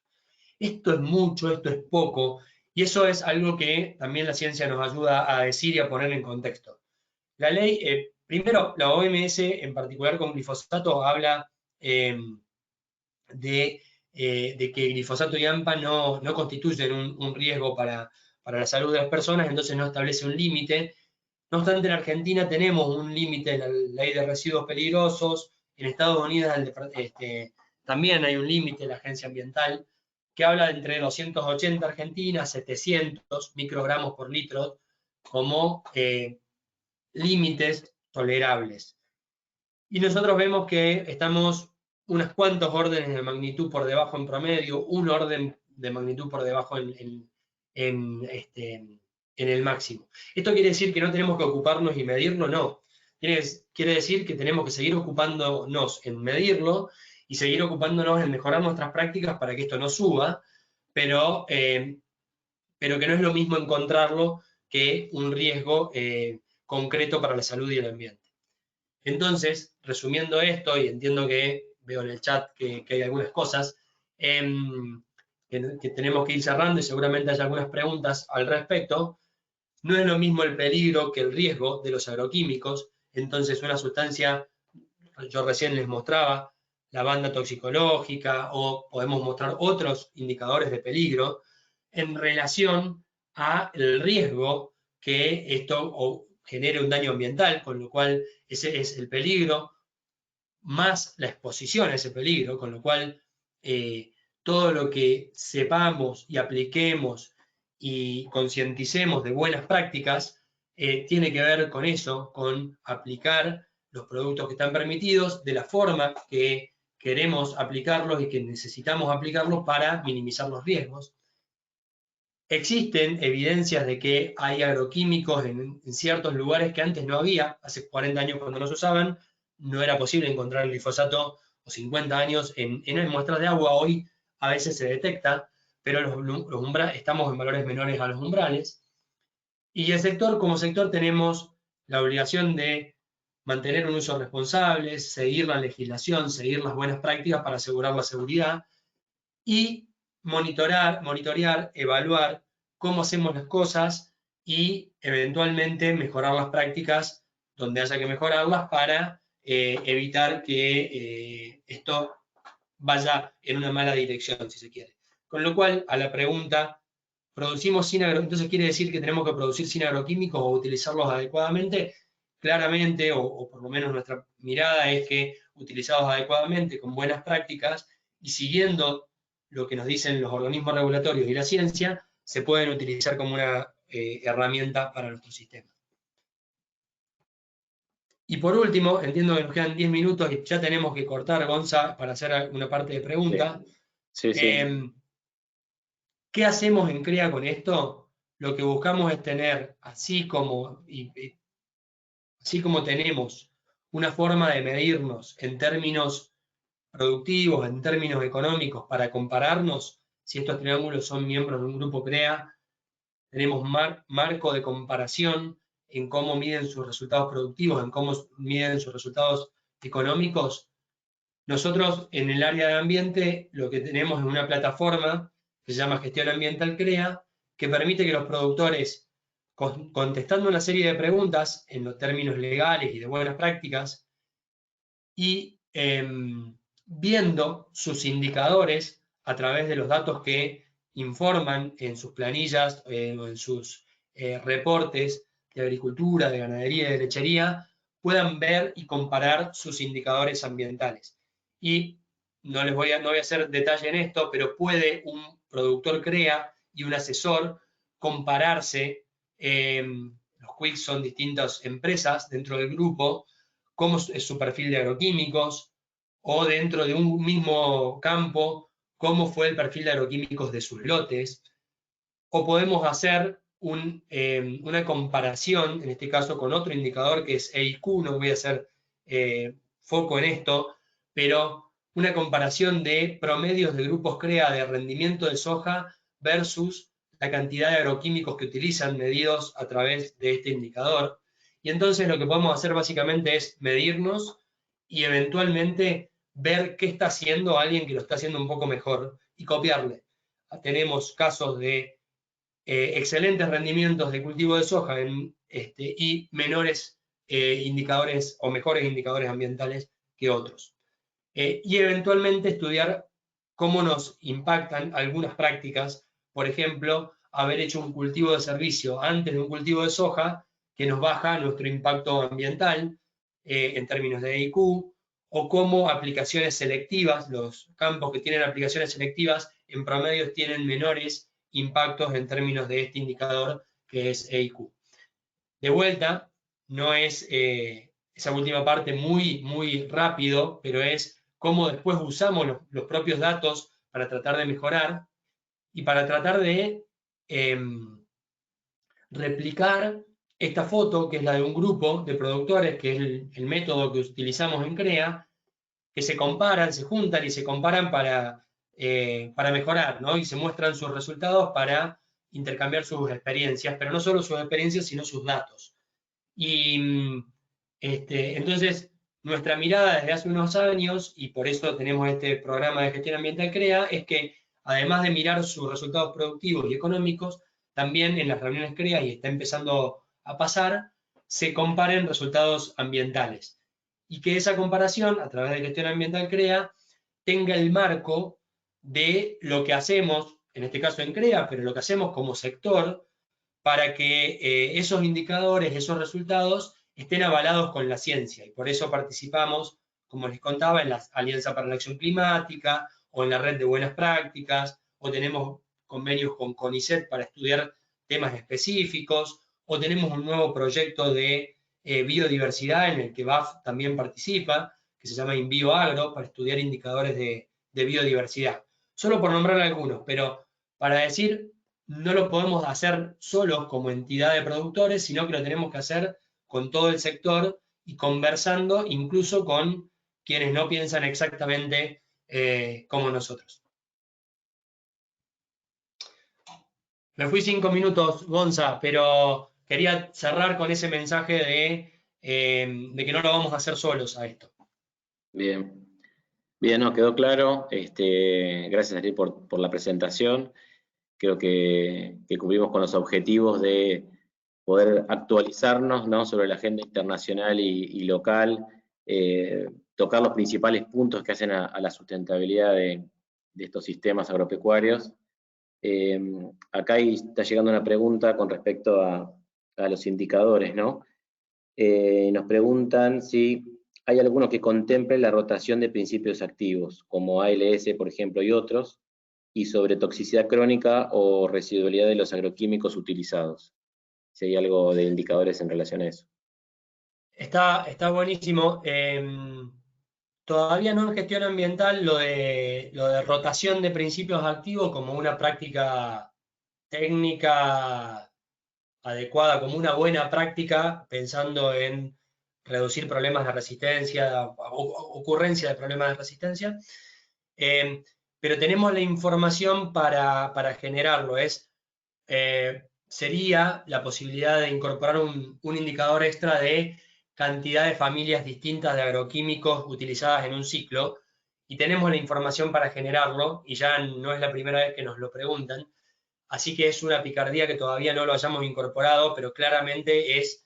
[SPEAKER 3] Esto es mucho, esto es poco, y eso es algo que también la ciencia nos ayuda a decir y a poner en contexto. La ley, primero, la OMS en particular con glifosato habla de que glifosato y AMPA no constituyen un riesgo para la salud de las personas, entonces no establece un límite. No obstante, en Argentina tenemos un límite en la ley de residuos peligrosos. En Estados Unidos también hay un límite en la agencia ambiental que habla de entre 280 Argentina, 700 microgramos por litro como límites tolerables. Y nosotros vemos que estamos unas cuantas órdenes de magnitud por debajo en promedio, un orden de magnitud por debajo en el máximo. ¿Esto quiere decir que no tenemos que ocuparnos y medirlo? No. Quiere decir que tenemos que seguir ocupándonos en medirlo y seguir ocupándonos en mejorar nuestras prácticas para que esto no suba, pero que no es lo mismo encontrarlo que un riesgo concreto para la salud y el ambiente. Entonces, resumiendo esto, y entiendo que veo en el chat que hay algunas cosas que tenemos que ir cerrando y seguramente hay algunas preguntas al respecto, no es lo mismo el peligro que el riesgo de los agroquímicos. Entonces, una sustancia, yo recién les mostraba la banda toxicológica, o podemos mostrar otros indicadores de peligro en relación al riesgo que esto genere un daño ambiental, con lo cual ese es el peligro, más la exposición a ese peligro, con lo cual todo lo que sepamos y apliquemos y concienticemos de buenas prácticas tiene que ver con eso, con aplicar los productos que están permitidos de la forma que queremos aplicarlos y que necesitamos aplicarlos para minimizar los riesgos. Existen evidencias de que hay agroquímicos en ciertos lugares que antes no había. Hace 40 años cuando no se usaban, no era posible encontrar el glifosato, o 50 años en muestras de agua. Hoy a veces se detecta, pero estamos en valores menores a los umbrales. Y el sector, como sector, tenemos la obligación de mantener un uso responsable, seguir la legislación, seguir las buenas prácticas para asegurar la seguridad y monitorear, evaluar cómo hacemos las cosas y eventualmente mejorar las prácticas donde haya que mejorarlas para evitar que esto vaya en una mala dirección, si se quiere. Con lo cual, a la pregunta, ¿producimos sin agroquímicos? Entonces quiere decir que tenemos que producir sin agroquímicos o utilizarlos adecuadamente. Claramente, o por lo menos nuestra mirada es que utilizados adecuadamente, con buenas prácticas y siguiendo lo que nos dicen los organismos regulatorios y la ciencia, se pueden utilizar como una herramienta para nuestro sistema. Y por último, entiendo que nos quedan 10 minutos y ya tenemos que cortar, Gonza, para hacer una parte de pregunta.
[SPEAKER 1] Sí.
[SPEAKER 3] ¿Qué hacemos en CREA con esto? Lo que buscamos es tener, así como tenemos una forma de medirnos en términos productivos, en términos económicos, para compararnos, si estos triángulos son miembros de un grupo CREA, tenemos marco de comparación en cómo miden sus resultados productivos, en cómo miden sus resultados económicos. Nosotros en el área de ambiente lo que tenemos es una plataforma que se llama Gestión Ambiental CREA, que permite que los productores, contestando una serie de preguntas en los términos legales y de buenas prácticas, y viendo sus indicadores a través de los datos que informan en sus planillas o en sus reportes de agricultura, de ganadería y de lechería, puedan ver y comparar sus indicadores ambientales. Y no voy a hacer detalle en esto, pero puede un productor CREA y un asesor compararse. Los QIC son distintas empresas dentro del grupo, cómo es su perfil de agroquímicos, o dentro de un mismo campo, cómo fue el perfil de agroquímicos de sus lotes, o podemos hacer una comparación, en este caso con otro indicador que es EIQ, no voy a hacer foco en esto, pero una comparación de promedios de grupos CREA de rendimiento de soja versus la cantidad de agroquímicos que utilizan medidos a través de este indicador. Y entonces lo que podemos hacer básicamente es medirnos y eventualmente ver qué está haciendo alguien que lo está haciendo un poco mejor y copiarle. Tenemos casos de excelentes rendimientos de cultivo de soja y menores indicadores o mejores indicadores ambientales que otros. Y eventualmente estudiar cómo nos impactan algunas prácticas, por ejemplo, haber hecho un cultivo de servicio antes de un cultivo de soja que nos baja nuestro impacto ambiental en términos de EIQ, o cómo aplicaciones selectivas, los campos que tienen aplicaciones selectivas en promedio tienen menores impactos en términos de este indicador que es EIQ. De vuelta, no es esa última parte muy rápido, pero es cómo después usamos los propios datos para tratar de mejorar y para tratar de replicar esta foto, que es la de un grupo de productores, que es el método que utilizamos en CREA, que se comparan, se juntan y se comparan para mejorar, ¿no? Y se muestran sus resultados para intercambiar sus experiencias, pero no solo sus experiencias, sino sus datos. Y entonces, nuestra mirada desde hace unos años, y por eso tenemos este programa de gestión ambiental CREA, es que además de mirar sus resultados productivos y económicos, también en las reuniones CREA, y está empezando a pasar, se comparen resultados ambientales. Y que esa comparación, a través de gestión ambiental CREA, tenga el marco de lo que hacemos, en este caso en CREA, pero lo que hacemos como sector, para que esos indicadores, esos resultados, estén avalados con la ciencia. Y por eso participamos, como les contaba, en la Alianza para la Acción Climática, o en la Red de Buenas Prácticas, o tenemos convenios con CONICET para estudiar temas específicos, o tenemos un nuevo proyecto de biodiversidad en el que BAF también participa, que se llama InBioAgro, para estudiar indicadores de biodiversidad. Solo por nombrar algunos, pero para decir no lo podemos hacer solos como entidad de productores, sino que lo tenemos que hacer con todo el sector y conversando incluso con quienes no piensan exactamente como nosotros. Me fui 5 minutos, Gonza, pero quería cerrar con ese mensaje de que no lo vamos a hacer solos a esto.
[SPEAKER 1] Bien, bien, no, quedó claro. Gracias, Ariel, por la presentación. Creo que cumplimos con los objetivos de poder actualizarnos, ¿no?, sobre la agenda internacional y local, tocar los principales puntos que hacen a la sustentabilidad de estos sistemas agropecuarios. Acá está llegando una pregunta con respecto a los indicadores, ¿no? Nos preguntan si hay alguno que contemple la rotación de principios activos, como ALS, por ejemplo, y otros, y sobre toxicidad crónica o residualidad de los agroquímicos utilizados. Si hay algo de indicadores en relación a eso.
[SPEAKER 3] Está buenísimo. Todavía no en gestión ambiental lo de rotación de principios activos como una práctica técnica adecuada, como una buena práctica, pensando en reducir problemas de resistencia, ocurrencia de problemas de resistencia. Pero tenemos la información para generarlo. Sería la posibilidad de incorporar un indicador extra de cantidad de familias distintas de agroquímicos utilizadas en un ciclo, y tenemos la información para generarlo, y ya no es la primera vez que nos lo preguntan, así que es una picardía que todavía no lo hayamos incorporado, pero claramente es,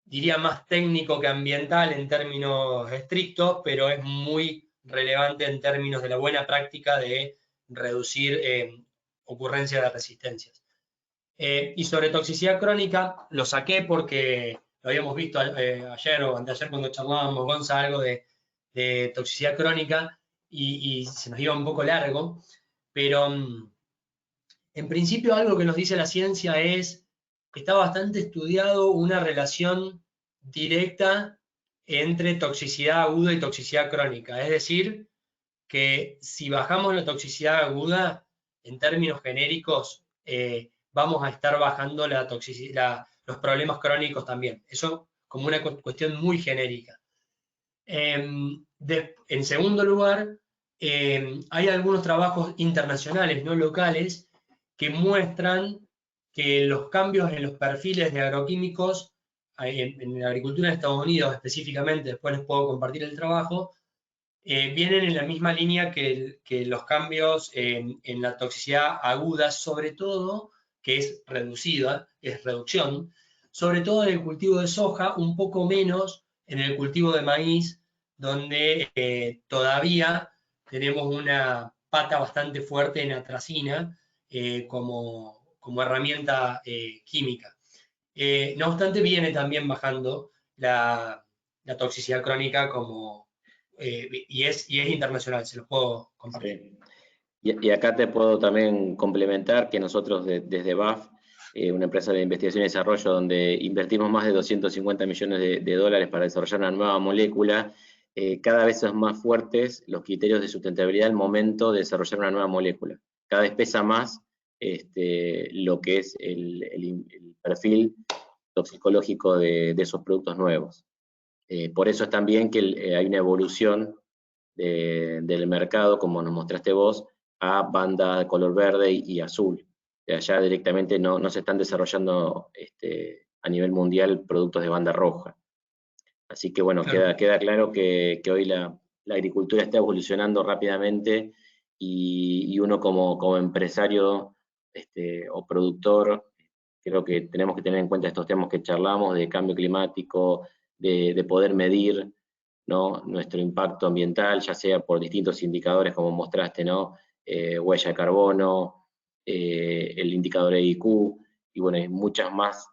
[SPEAKER 3] diría, más técnico que ambiental en términos estrictos, pero es muy relevante en términos de la buena práctica de reducir ocurrencia de resistencias. Y sobre toxicidad crónica, lo saqué porque lo habíamos visto ayer o anteayer cuando charlábamos, Gonza, algo de toxicidad crónica y se nos iba un poco largo, pero en principio algo que nos dice la ciencia es que está bastante estudiado una relación directa entre toxicidad aguda y toxicidad crónica. Es decir, que si bajamos la toxicidad aguda, en términos genéricos, vamos a estar bajando los problemas crónicos también. Eso como una cuestión muy genérica. En segundo lugar, hay algunos trabajos internacionales, no locales, que muestran que los cambios en los perfiles de agroquímicos en la agricultura de Estados Unidos específicamente, después les puedo compartir el trabajo, vienen en la misma línea que los cambios en la toxicidad aguda, sobre todo, que es reducida, es reducción, sobre todo en el cultivo de soja, un poco menos en el cultivo de maíz, donde todavía tenemos una pata bastante fuerte en atracina como herramienta química. No obstante, viene también bajando la toxicidad crónica y es internacional, se los puedo compartir.
[SPEAKER 1] Sí. Y acá te puedo también complementar que nosotros desde BAF, una empresa de investigación y desarrollo donde invertimos más de 250 millones de dólares para desarrollar una nueva molécula, cada vez son más fuertes los criterios de sustentabilidad al momento de desarrollar una nueva molécula. Cada vez pesa más lo que es el perfil toxicológico de esos productos nuevos. Por eso es también que hay una evolución del mercado, como nos mostraste vos, a banda de color verde y azul. Allá directamente no se están desarrollando a nivel mundial productos de banda roja. Así que bueno, claro. queda claro que hoy la agricultura está evolucionando rápidamente y uno como empresario o productor, creo que tenemos que tener en cuenta estos temas que charlamos de cambio climático, de poder medir, ¿no?, nuestro impacto ambiental, ya sea por distintos indicadores como mostraste, ¿no?, huella de carbono, el indicador EIQ, y bueno, hay muchas más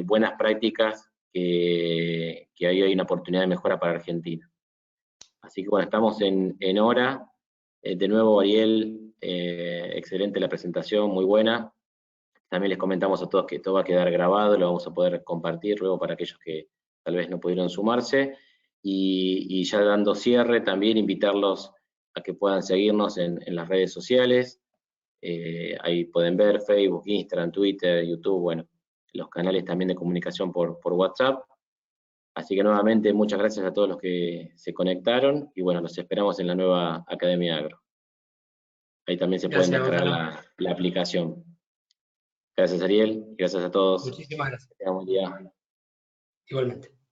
[SPEAKER 1] buenas prácticas que ahí hay una oportunidad de mejora para Argentina. Así que bueno, estamos en hora. De nuevo, Ariel, excelente la presentación, muy buena. También les comentamos a todos que esto va a quedar grabado, lo vamos a poder compartir luego para aquellos que tal vez no pudieron sumarse. Y ya dando cierre, también invitarlos a que puedan seguirnos en las redes sociales. Ahí pueden ver Facebook, Instagram, Twitter, YouTube, bueno, los canales también de comunicación por WhatsApp. Así que nuevamente muchas gracias a todos los que se conectaron y bueno, los esperamos en la nueva Academia Agro. Ahí también se pueden
[SPEAKER 3] Gracias,
[SPEAKER 1] descargar
[SPEAKER 3] Gonzalo.
[SPEAKER 1] la aplicación. Gracias Ariel, gracias a todos.
[SPEAKER 3] Muchísimas gracias.
[SPEAKER 1] Que tengan buen día.
[SPEAKER 3] Igualmente.